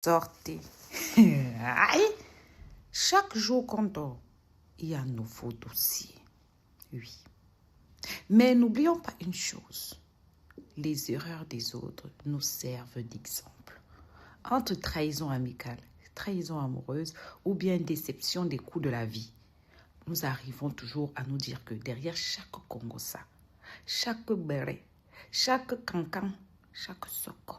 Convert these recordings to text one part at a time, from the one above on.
Sortez. Aïe. Chaque jour qu'on dort, il y a un nouveau dossier. Oui. Mais n'oublions pas une chose. Les erreurs des autres nous servent d'exemple. Entre trahison amicale, trahison amoureuse ou bien déception des coups de la vie, nous arrivons toujours à nous dire que derrière chaque Congossa, chaque béret, chaque cancan, chaque soko,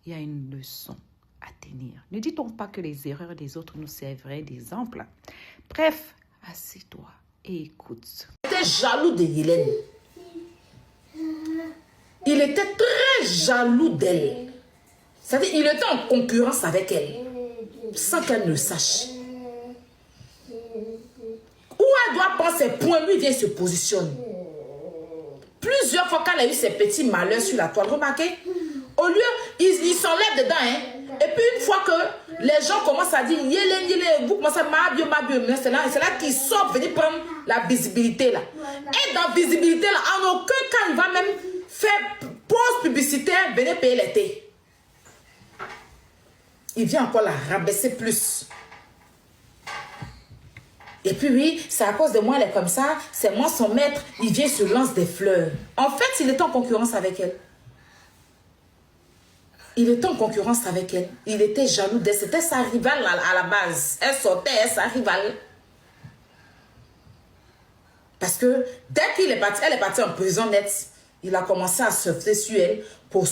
il y a une leçon à tenir. Ne dit-on pas que les erreurs des autres nous serviraient d'exemple? Bref, assieds-toi et écoute. Il était jaloux de Hélène. Il était très jaloux d'elle. C'est-à-dire, il était en concurrence avec elle, sans qu'elle ne le sache. Où elle doit prendre ses points, lui vient se positionne. Plusieurs fois qu'elle a eu ses petits malheurs sur la toile, remarquez, au lieu, il s'enlève dedans, hein. Et puis une fois que les gens commencent à dire, Yélène, vous commencez à m'abio, c'est là qu'il sort, venir prendre la visibilité là. Et dans la visibilité là, en aucun cas, il va même faire pause publicitaire, venez payer l'été. Il vient encore la rabaisser plus. Et puis oui, c'est à cause de moi, elle est comme ça, c'est moi son maître, il vient se lance des fleurs. En fait, il est en concurrence avec elle. Il était en concurrence avec elle. Il était jaloux d'elle. C'était sa rivale à la base. Elle sortait, elle, sa rivale. Parce que dès qu'il est parti, elle est partie en prison nette. Il a commencé à surfer sur elle pour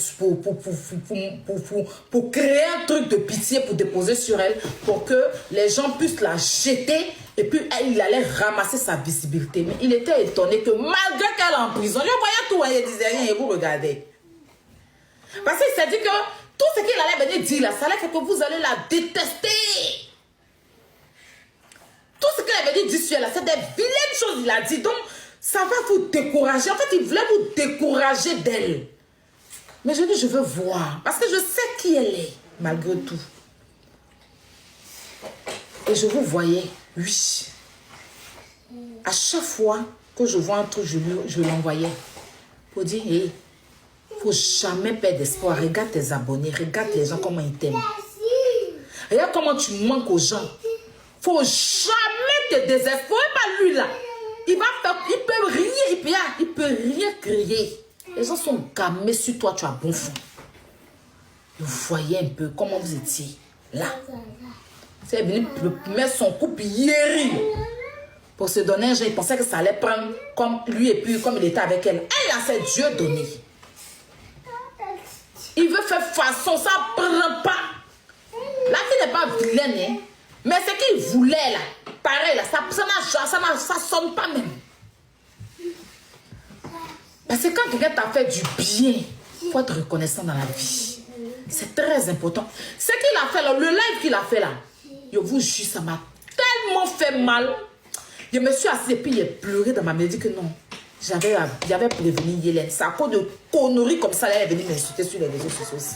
créer un truc de pitié, pour déposer sur elle, pour que les gens puissent la jeter. Et puis, il allait ramasser sa visibilité. Mais il était étonné que malgré qu'elle est en prison, je voyais tout, il disait rien et vous regardez. Parce qu'il s'est dit que tout ce qu'il allait venir dire là, ça allait faire que vous allez la détester. Tout ce qu'il avait venir dire sur elle là, c'est des vilaines choses il a dit. Donc, ça va vous décourager. En fait, il voulait vous décourager d'elle. Mais je dis, je veux voir. Parce que je sais qui elle est, malgré tout. Et je vous voyais, oui. À chaque fois que je vois un truc, je l'envoyais. Pour dire, hé. Faut jamais perdre d'espoir. Regarde tes abonnés, regarde les gens, comment ils t'aiment. Regarde comment tu manques aux gens. Faut jamais te désespérer par lui là. Il peut rien, il peut rien créer. Les gens sont gamés sur toi, tu as bon fond. Vous voyez un peu comment vous étiez là. C'est venu mettre son couple hier pour se donner un jeu. Il pensait que ça allait prendre comme lui et puis comme il était avec elle. Elle a fait Dieu donné. Il veut faire façon, ça ne prend pas. La fille n'est pas vilaine, hein? Mais ce qu'il voulait là, pareil là, ça sonne pas même. Parce que quand quelqu'un t'a fait du bien, il faut être reconnaissant dans la vie. C'est très important. Ce qu'il a fait là, le live qu'il a fait là, je vous jure, ça m'a tellement fait mal. Je me suis assise et puis j'ai pleuré dans ma main. J'ai dit que non. J'avais prévenu Hélène. C'est à cause de conneries comme ça, elle est venue m'insulter sur les réseaux sociaux aussi.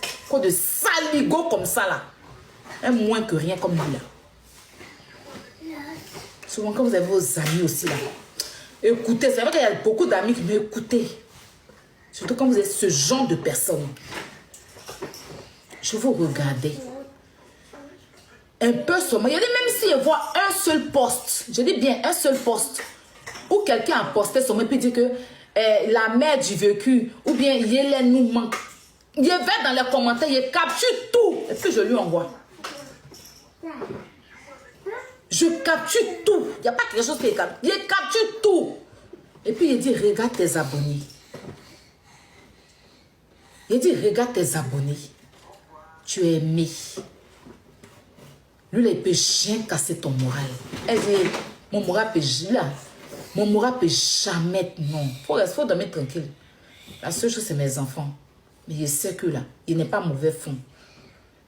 À cause de saligots comme ça là. Un moins que rien comme lui là. Souvent quand vous avez vos amis aussi là, écoutez, c'est vrai qu'il y a beaucoup d'amis qui m'écoutent. Surtout quand vous êtes ce genre de personne. Je vous regardais. Un peu sommet. Il y a même si je vois un seul poste, je dis bien un seul poste, ou quelqu'un a posté son et puis dit que la mère du vécu, ou bien Hélène nous manque. Il va dans les commentaires, il capture tout. Et puis je lui envoie. Je capture tout. Il n'y a pas quelque chose qui est capturé. Il capture tout. Et puis il dit, regarde tes abonnés. Il dit, regarde tes abonnés. Tu es aimé. Lui, là, il peut rien casser ton moral. Elle dit, mon moral peut là. Mon moral peut jamais être non. Il faut dormir tranquille. La seule chose, c'est mes enfants. Mais je sais que là, il n'est pas mauvais fond.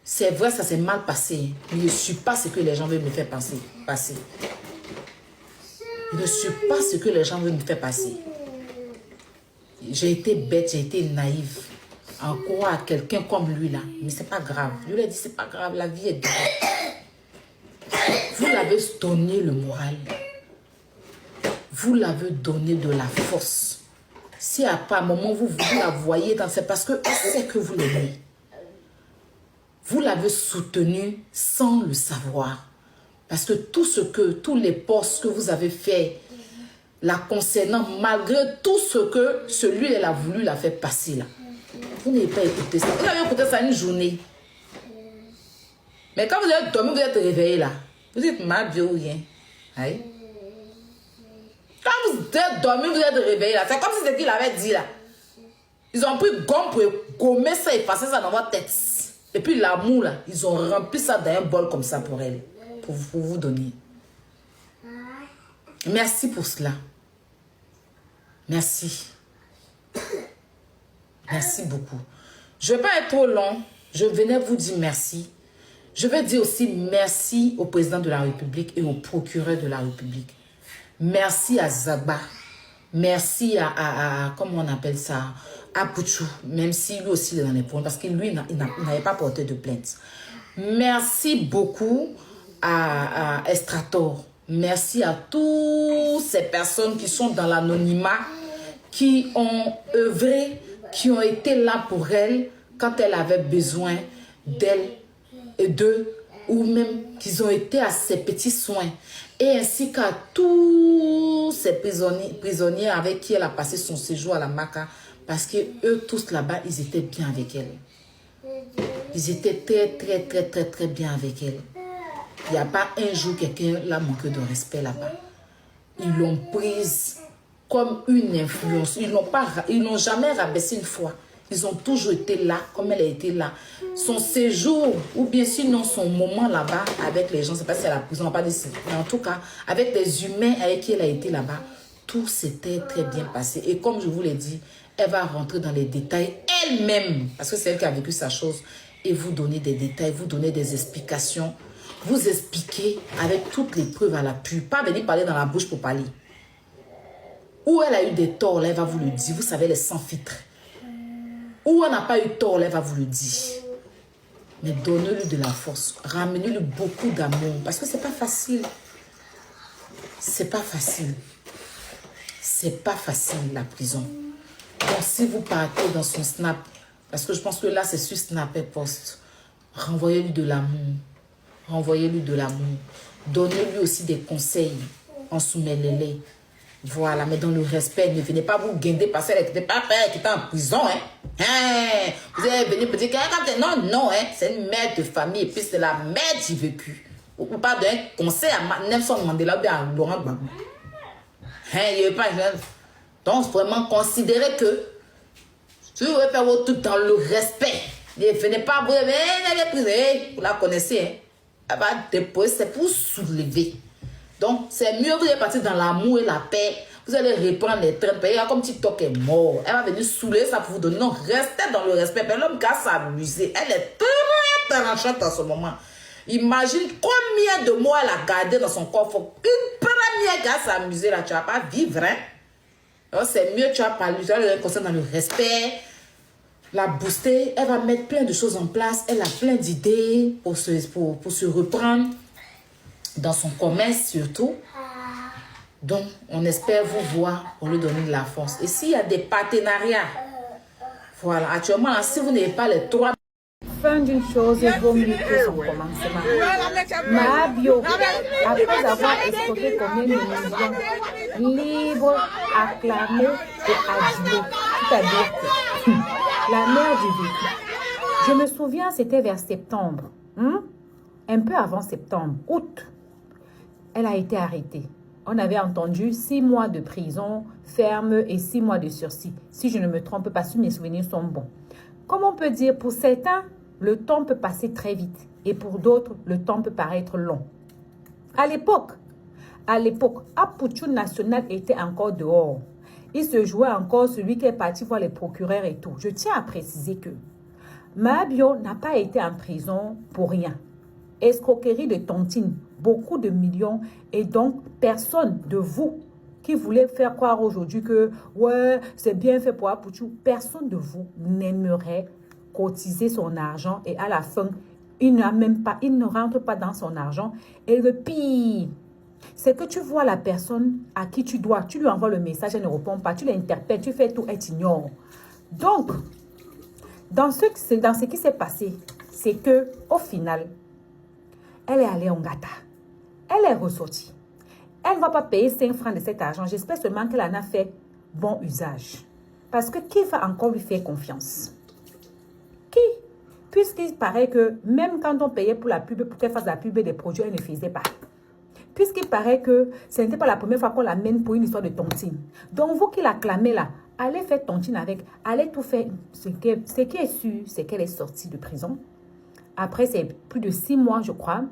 C'est vrai, ça s'est mal passé. Mais je ne suis pas ce que les gens veulent me faire passer. Je ne suis pas ce que les gens veulent me faire passer. J'ai été bête, j'ai été naïve. En croire à quelqu'un comme lui là. Mais c'est pas grave. Lui, il a dit, c'est pas grave, la vie est dure. Vous l'avez donné le moral. Vous l'avez donné de la force. Si à un moment vous la voyez, c'est parce qu'elle sait que vous l'aimez. vous l'avez soutenu sans le savoir. Parce que tous les postes que vous avez fait, la concernant, malgré tout ce que celui-là a voulu la faire passer là. Vous n'avez pas écouté ça. Vous avez écouté ça une journée. Mais quand vous êtes dormi, vous êtes réveillé là. Vous dites, ma vie ou rien. Aïe. Quand vous êtes dormi, vous êtes réveillé là. C'est comme si c'était qu'il avait dit là. Ils ont pris gomme pour gommer ça et passer ça dans votre tête. Et puis l'amour là, ils ont rempli ça dans un bol comme ça pour elle. Pour vous donner. Merci pour cela. Merci. Merci beaucoup. Je ne vais pas être trop long. Je venais vous dire merci. Je vais dire aussi merci au président de la République et au procureur de la République. Merci à Zagba. Merci à comment on appelle ça, à Pouchou, même si lui aussi il est dans les points, parce que lui, il n'avait pas porté de plainte. Merci beaucoup à Estrator. Merci à toutes ces personnes qui sont dans l'anonymat, qui ont œuvré, qui ont été là pour elle quand elle avait besoin d'elle et d'eux, ou même qu'ils ont été à ses petits soins, et ainsi qu'à tous ces prisonniers avec qui elle a passé son séjour à la Maca, parce que eux tous là-bas, ils étaient bien avec elle. Ils étaient très bien avec elle. Il n'y a pas un jour quelqu'un l'a manqué de respect là-bas. Ils l'ont prise comme une influence. Ils n'ont jamais rabaissé une fois. Ils ont toujours été là, comme elle a été là. Son séjour, ou bien sinon son moment là-bas, avec les gens, c'est pas si à la prison, on va pas dire, mais en tout cas, avec les humains avec qui elle a été là-bas, tout s'était très bien passé. Et comme je vous l'ai dit, elle va rentrer dans les détails elle-même, parce que c'est elle qui a vécu sa chose, et vous donner des détails, vous donner des explications, vous expliquer avec toutes les preuves à l'appui, pas venir parler dans la bouche pour parler. Où elle a eu des torts, là, elle va vous le dire, vous savez, les sans-filtres. Où elle n'a pas eu tort, elle va vous le dire. Mais donnez-lui de la force. Ramenez-lui beaucoup d'amour. Parce que c'est pas facile. C'est pas facile. C'est pas facile, la prison. Donc, si vous partez dans son snap, parce que je pense que là, c'est sur Snap et Post, renvoyez-lui de l'amour. Renvoyez-lui de l'amour. Donnez-lui aussi des conseils en soumets-les. Voilà, mais dans le respect, ne venez pas vous guinder parce qu'elle n'était pas père qui était en prison. Hein. Vous allez venir me dire que non, hein, c'est une mère de famille et puis c'est la mère qui vécu. Ou pas d'un conseil à Nelson Mandela ou bien à Laurent Gbagbo. Donc, vraiment, considérez que si vous voulez faire votre truc dans le respect, ne venez pas vous la connaissez. Hein. Elle va déposer, c'est pour soulever. Donc, c'est mieux que vous allez partir dans l'amour et la paix. Vous allez reprendre les trains. Comme TikTok est mort. Elle va venir saouler ça pour vous donner. Non, restez dans le respect. Mais l'homme qui a s'amuser. Elle est très tranchante en ce moment. Imagine combien de mois elle a gardé dans son coffre. Une première qui a s'amuser là. Tu ne vas pas vivre. Hein? Donc, c'est mieux. Tu vas parler. Tu vas le conseiller dans le respect. La booster. Elle va mettre plein de choses en place. Elle a plein d'idées pour se reprendre. Dans son commerce surtout. Donc, on espère vous voir pour lui donner de la force. Et s'il y a des partenariats, voilà, actuellement, là, si vous n'avez pas les trois... Fin d'une chose vaut mieux que son commencement. Mabio, après avoir escroqué combien de millions, libre, acclamé et adulé. C'est-à-dire que la mère du vécu. Je me souviens, c'était vers septembre. Un peu avant septembre, août. Elle a été arrêtée. On avait entendu 6 mois de prison ferme et 6 mois de sursis. Si je ne me trompe pas, si mes souvenirs sont bons. Comme on peut dire, pour certains, le temps peut passer très vite. Et pour d'autres, le temps peut paraître long. À l'époque, Apouchou National était encore dehors. Il se jouait encore celui qui est parti voir les procureurs et tout. Je tiens à préciser que Mabio n'a pas été en prison pour rien. Escroquerie de tontine, beaucoup de millions, et donc personne de vous qui voulait faire croire aujourd'hui que ouais, c'est bien fait pour Apouchou, personne de vous n'aimerait cotiser son argent et à la fin, il ne rentre pas dans son argent. Et le pire, c'est que tu vois la personne à qui tu lui envoies le message, elle ne répond pas, tu l'interpelles, tu fais tout, elle t'ignore. Donc, dans ce qui s'est passé, c'est que au final, elle est allée en gâta. Elle est ressortie. Elle ne va pas payer 5 francs de cet argent. J'espère seulement qu'elle en a fait bon usage. Parce que qui va encore lui faire confiance? Qui? Puisqu'il paraît que même quand on payait pour la pub, pour qu'elle fasse la pub des produits, elle ne faisait pas. Puisqu'il paraît que ce n'était pas la première fois qu'on l'amène pour une histoire de tontine. Donc vous qui l'acclamez là, allez faire tontine avec, allez tout faire. Ce qui est sûr, c'est qu'elle est sortie de prison. Après, c'est plus de 6 mois, je crois.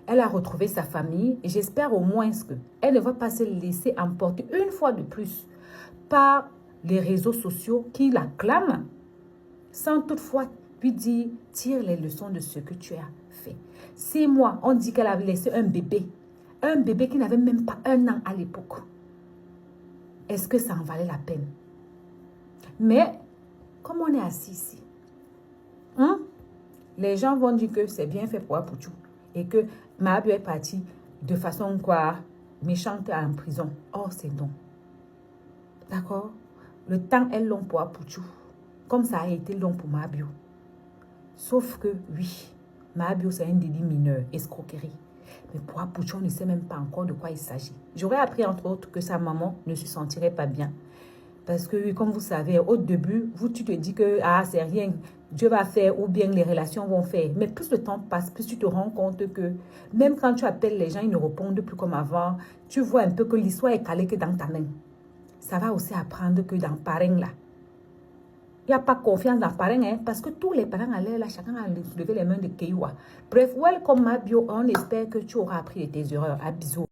Elle a retrouvé sa famille et j'espère au moins qu'elle ne va pas se laisser emporter une fois de plus par les réseaux sociaux qui l'acclament sans toutefois lui dire, tire les leçons de ce que tu as fait. 6 mois, on dit qu'elle avait laissé un bébé qui n'avait même pas 1 an à l'époque. Est-ce que ça en valait la peine? Mais, comme on est assis ici, les gens vont dire que c'est bien fait pour Apouchou et que Mahabio est partie de façon quoi, méchante en prison. Oh, c'est non. D'accord? Le temps est long pour Apouchou, comme ça a été long pour Mahabio. Sauf que, oui, Mahabio, c'est un délit mineur, escroquerie. Mais pour Apouchou, on ne sait même pas encore de quoi il s'agit. J'aurais appris, entre autres, que sa maman ne se sentirait pas bien. Parce que, comme vous savez, au début, tu te dis que c'est rien, Dieu va faire ou bien les relations vont faire. Mais plus le temps passe, plus tu te rends compte que même quand tu appelles les gens, ils ne répondent plus comme avant. Tu vois un peu que l'histoire est calée que dans ta main. Ça va aussi apprendre que dans parrain là, il n'y a pas confiance dans parrain, hein, parce que tous les parents allaient là, chacun a levé les mains de Keyoua. Bref, welcome Mahabio, on espère que tu auras appris de tes erreurs. À bisous.